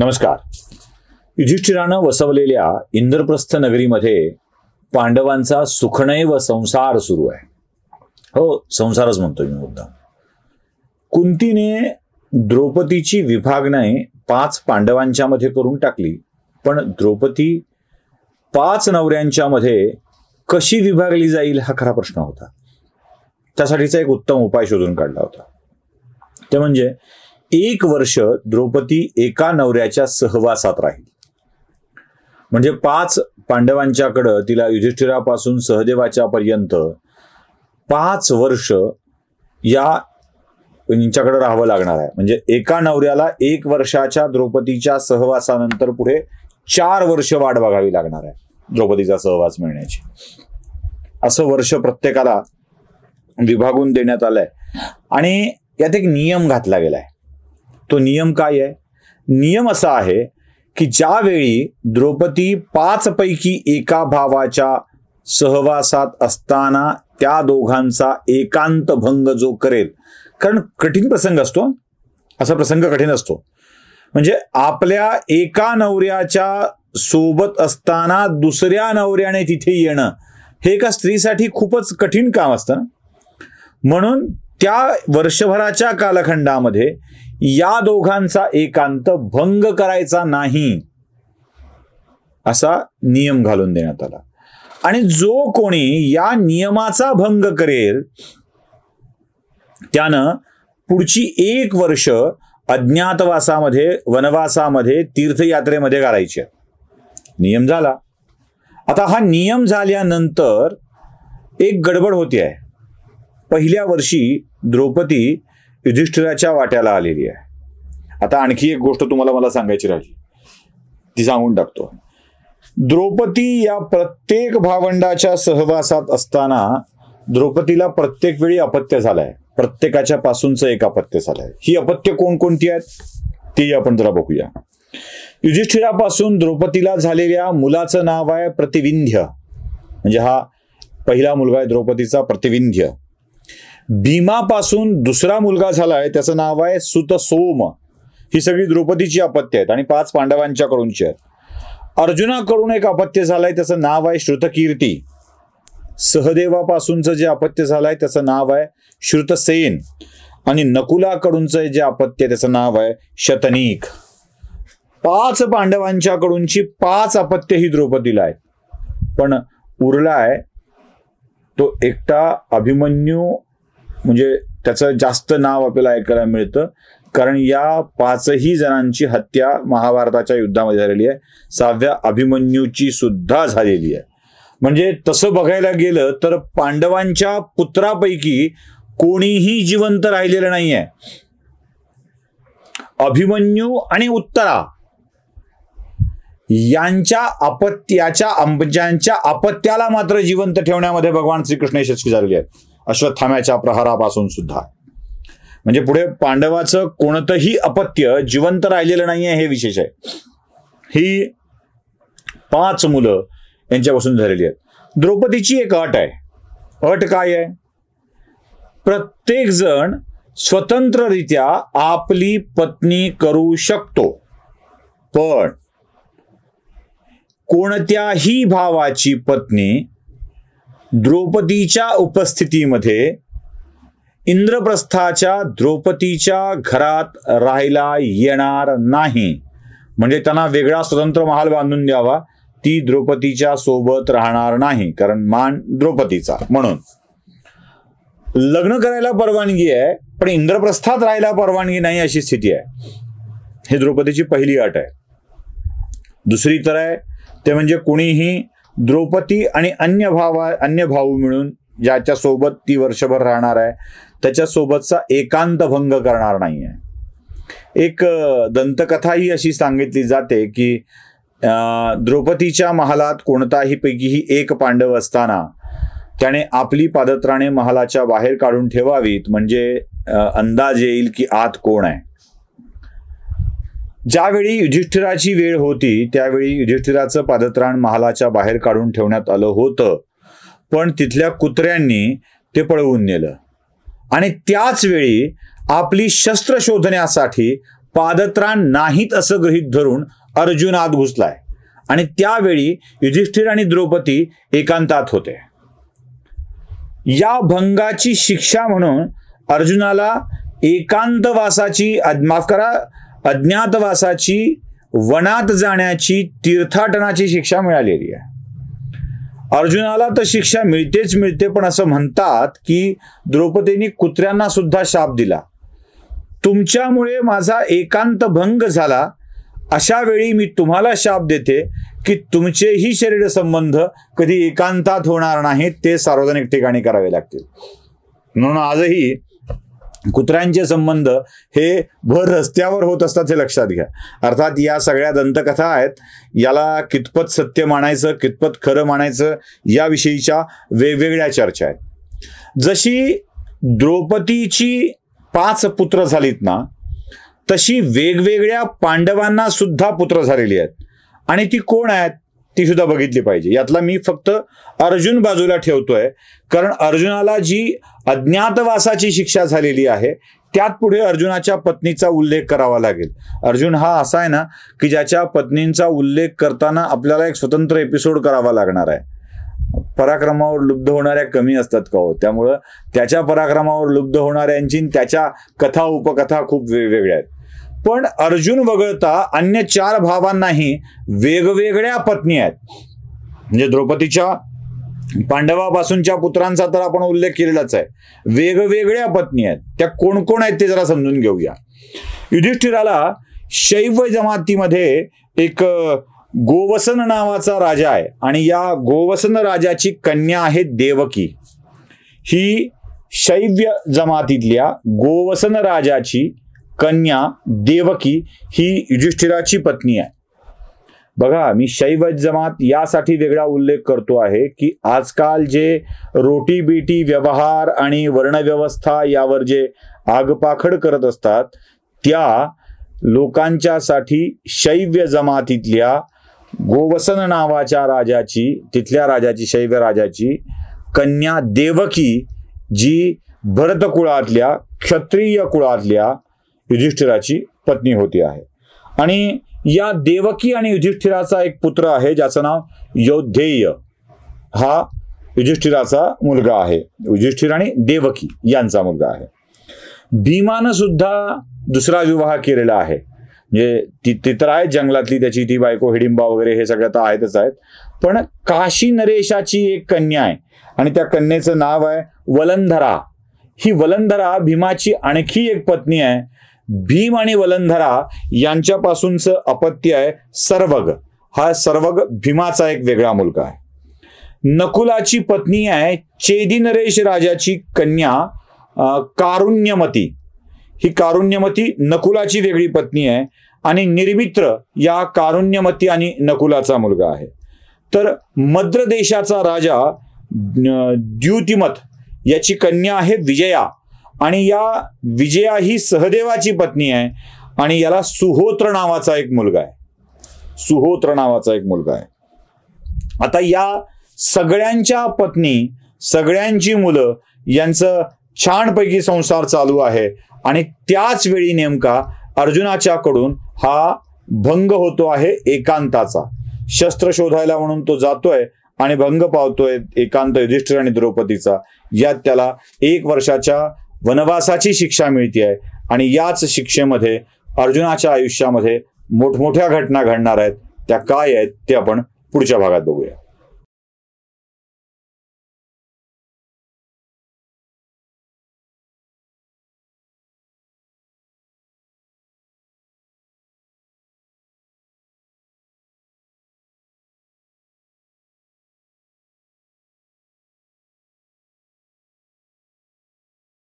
नमस्कार. युधिष्ठिरानं वसवलेल्या इंद्रप्रस्थ नगरीमध्ये पांडवांचा सुखनैव संसार सुरू आहे. हो, संसारच म्हणतो मी मुद्दा. कुंतीने द्रौपदीची विभागणी 5 पांडवांच्या मध्ये करून टाकली, पण द्रौपदी 5 नवऱ्यांच्या मध्ये कशी विभागली जाईल हा खरा प्रश्न होता. त्यासाठीचा एक उत्तम उपाय शोधून काढला होता. ते म्हणजे 1 वर्ष द्रौपदी एका नवऱ्याच्या सहवासात राहील. म्हणजे 5 पांडवांच्याकडं तिला युधिष्ठिरापासून सहदेवाच्या पर्यंत 5 वर्ष यांच्याकडे राहावं लागणार आहे. म्हणजे एका नवऱ्याला 1 वर्षाच्या द्रौपदीच्या सहवासानंतर पुढे 4 वर्ष वाट बघावी लागणार आहे द्रौपदीचा सहवास मिळण्याची. असं वर्ष प्रत्येकाला विभागून देण्यात आलंय आणि यात एक नियम घातला गेलाय. तो नियम काय आहे? नियम असा आहे की ज्यावेळी द्रौपदी 5 पैकी एका भावाच्या सहवासात असताना त्या दोघांचा एकांत भंग जो करेल, कारण कठीण प्रसंग असतो, असा प्रसंग कठीण असतो. म्हणजे आपल्या एका नवऱ्याच्या सोबत असताना दुसऱ्या नवऱ्याने तिथे येणं हे एका स्त्रीसाठी खूपच कठीण काम असतं ना. म्हणून त्या वर्षभराच्या कालखंडामध्ये या दोघांचा एकांत भंग करायचा नाही असा नियम घालून देण्यात आला. आणि जो कोणी या नियमाचा भंग करेल त्यानं पुढची 1 वर्ष अज्ञातवासामध्ये, वनवासामध्ये, तीर्थयात्रेमध्ये घालायचे. नियम झाला. आता हा नियम झाल्यानंतर एक गडबड होती आहे. पहिल्या वर्षी द्रौपदी युधिष्ठिराच्या वाट्याला आलेली आहे. आता आणखी एक गोष्ट मला सांगायची राहिली, ती सांगून टाकतो. द्रौपदी या प्रत्येक भावंडाच्या सहवासात असताना द्रौपदीला प्रत्येक वेळी अपत्य झालंय. प्रत्येकाच्या पासूनच एक अपत्य झालंय. ही अपत्य कोणकोणती आहेत ती आपण जरा बघूया. युधिष्ठिरापासून द्रौपदीला झालेल्या मुलाचं नाव आहे प्रतिविंध्य. म्हणजे हा पहिला मुलगा आहे द्रौपदीचा, प्रतिविंध्य. भीमापासून दुसरा मुलगा झालाय, त्याचं नाव आहे सुतसोम. ही सगळी द्रौपदीची अपत्य आहेत आणि 5 पांडवांच्या कडूनची आहेत. अर्जुनाकडून एक अपत्य झालंय, त्याचं नाव आहे श्रुतकीर्ती. सहदेवापासूनचं जे अपत्य झालंय त्याचं नाव आहे श्रुतसेन. आणि नकुलाकडूनचं जे अपत्य त्याचं नाव आहे शतनीक. 5 पांडवांच्या कडूनची 5 अपत्य ही द्रौपदीला आहेत. पण उरलाय तो एकटा अभिमन्यू. म्हणजे त्याचं जास्त नाव आपल्याला ऐकायला मिळतं, कारण या 5ही जणांची हत्या महाभारताच्या युद्धामध्ये झालेली आहे. 6व्या अभिमन्यूची सुद्धा झालेली आहे. म्हणजे तसं बघायला गेलं तर पांडवांच्या पुत्रापैकी कोणीही जिवंत राहिलेलं नाहीये. अभिमन्यू आणि उत्तरा यांच्या अपत्याला मात्र जिवंत ठेवण्यामध्ये भगवान श्रीकृष्ण यशस्वी झालेले आहेत, अश्वत्थाम्याच्या प्रहारापासून सुद्धा. म्हणजे पुढे पांडवाचं कोणतंही अपत्य जिवंत राहिलेलं नाहीये, हे विशेष आहे. ही 5 मुलं यांच्यापासून झालेली आहेत. द्रौपदीची एक अट आहे. अट काय आहे? प्रत्येक जण स्वतंत्ररित्या आपली पत्नी करू शकतो, पण कोणत्याही भावाची पत्नी द्रौपदीच्या उपस्थितीमध्ये इंद्रप्रस्थाच्या द्रौपदीच्या घरात राहायला येणार नाही. म्हणजे त्यांना वेगळा स्वतंत्र महाल बांधून द्यावा, ती द्रौपदीच्या सोबत राहणार नाही, कारण मान द्रौपदीचा. म्हणून लग्न करायला परवानगी आहे, पण इंद्रप्रस्थात राहायला परवानगी नाही, अशी स्थिती आहे. ही द्रौपदीची पहिली अट आहे. दुसरी तर आहे ते म्हणजे कुणीही द्रौपदी आणि अन्य भाऊ मिळून ज्याच्या सोबत ती वर्षभर राहणार आहे त्याच्यासोबतचा एकांत भंग करणार नाहीये. एक दंतकथा ही अशी सांगितली जाते की द्रौपदीच्या महालात कोणताही पैकीही एक पांडव असताना त्याने आपली पादत्राणे महालाच्या बाहेर काढून ठेवावीत, म्हणजे अंदाज येईल की आत कोण आहे. ज्यावेळी युधिष्ठिराची वेळ होती त्यावेळी युधिष्ठिराचं पादत्राण महालाच्या बाहेर काढून ठेवण्यात आलं होतं, पण तिथल्या कुत्र्यांनी ते पळवून नेलं. आणि त्याच वेळी आपली शस्त्र शोधण्यासाठी पादत्राण नाहीत असं गृहीत धरून अर्जुन आत घुसलाय आणि त्यावेळी युधिष्ठिर आणि द्रौपदी एकांतात होते. या भंगाची शिक्षा म्हणून अर्जुनाला अज्ञातवासाची वनात जाण्याची तीर्थाटनाची शिक्षा मिळालेली आहे. अर्जुनाला तर शिक्षा मिळतेच मिळते, पण असं म्हणतात की द्रौपदीने कुत्र्यांना सुद्धा शाप दिला. तुमच्यामुळे माझा एकांत भंग झाला, अशा वेळी मी तुम्हाला शाप देते की तुमचेही शरीर संबंध कधी एकांतात होणार नाहीत, ते सार्वजनिक ठिकाणी करावे लागतील. म्हणून आजही कुत्र्यांचे संबंध हे भर रस्त्यावर होत असतात हे लक्षात घ्या. अर्थात या सगळ्या दंतकथा आहेत, याला कितपत सत्य मानायचं कितपत खरं मानायचं याविषयीच्या वेगवेगळ्या चर्चा आहेत. जशी द्रौपदीची 5 पुत्र झालीत ना, तशी वेगवेगळ्या पांडवांना सुद्धा पुत्र झालेली आहेत आणि ती कोण आहेत ती सुद्धा बघितली पाहिजे. यातला मी फक्त अर्जुन बाजूला ठेवतोय, कारण अर्जुनाला जी अज्ञातवासाची शिक्षा झालेली आहे त्यात पुढे अर्जुनाच्या पत्नीचा उल्लेख करावा लागेल. अर्जुन हा असा आहे ना की ज्याच्या पत्नींचा उल्लेख करताना आपल्याला एक स्वतंत्र एपिसोड करावा लागणार आहे. पराक्रमावर लुब्ध होणाऱ्या कमी असतात का हो? त्यामुळं त्याच्या पराक्रमावर लुब्ध होणाऱ्यांची त्याच्या कथा उपकथा खूप वेगवेगळ्या आहेत. पण अर्जुन वगळता अन्य 4 भावांनाही वेगवेगळ्या पत्नी आहेत. म्हणजे द्रौपदीच्या पांडवापासूनच्या पुत्रांचा तर आपण उल्लेख केलेलाच आहे. वेगवेगळ्या पत्नी आहेत, त्या कोण कोण आहेत ते जरा समजून घेऊया. युधिष्ठिराला शैव जमातीमध्ये एक गोवसन नावाचा राजा आहे आणि या गोवसन राजाची कन्या आहे देवकी. ही शैव्य जमातीतल्या गोवसन राजाची कन्या देवकी ही युधिष्ठिराची पत्नी आहे. बघा, मी शैव जमात यासाठी वेगळा उल्लेख करतो आहे की आजकाल जे रोटी बेटी व्यवहार आणि वर्णव्यवस्था यावर जे आगपाखड करत असतात त्या लोकांच्यासाठी शैव्य जमातीतल्या गोवसन नावाच्या तिथल्या राजाची शैव्य राजाची कन्या देवकी जी भरत कुळातल्या क्षत्रिय कुळातल्या युधिष्ठिराची पत्नी होती आहे. आणि या देवकी आणि युधिष्ठिराचा एक पुत्र आहे ज्याचं नाव यौद्धेय. हा युधिष्ठिराचा मुलगा आहे. युधिष्ठिर आणि देवकी यांचा मुलगा आहे. भीमानं सुद्धा दुसरा विवाह केलेला आहे. म्हणजे ती तर आहे जंगलातली त्याची ती बायको हिडिंबा वगैरे हे सगळं तर आहेतच आहेत. पण काशी नरेशाची एक कन्या आहे आणि त्या कन्येचं नाव आहे वलंधरा. ही वलंधरा भीमाची आणखी एक पत्नी आहे. भीम आणि वलंधरा यांच्यापासूनचं अपत्य आहे सर्वग. हा सर्वग भीमाचा एक वेगळा मुलगा आहे. नकुलाची पत्नी आहे चेदी नरेश राजाची कन्या कारुण्यमती. ही कारुण्यमती नकुलाची वेगळी पत्नी आहे आणि निर्मित्र या कारुण्यमती आणि नकुलाचा मुलगा आहे. तर मद्र देशाचा राजा द्युतिमत याची कन्या आहे विजया आणि या विजया ही सहदेवाची पत्नी आहे आणि याला सुहोत्र नावाचा एक मुलगा आहे. सुहोत्र नावाचा एक मुलगा आहे. आता या सगळ्यांच्या पत्नी सगळ्यांची मुलं यांचं छानपैकी संसार चालू आहे आणि त्याच वेळी नेमका अर्जुनाच्याकडून हा भंग होतो आहे एकांताचा. शस्त्र शोधायला म्हणून तो जातोय आणि भंग पावतोय एकांत युधिष्ठिर आणि द्रौपदीचा. यात त्याला 1 वर्षाच्या वनवासाची शिक्षा मिळते आहे आणि याच शिक्षेमध्ये अर्जुनाच्या आयुष्यामध्ये मोठमोठ्या घटना घडणार आहेत. त्या काय आहेत ते आपण पुढच्या भागात बघूया.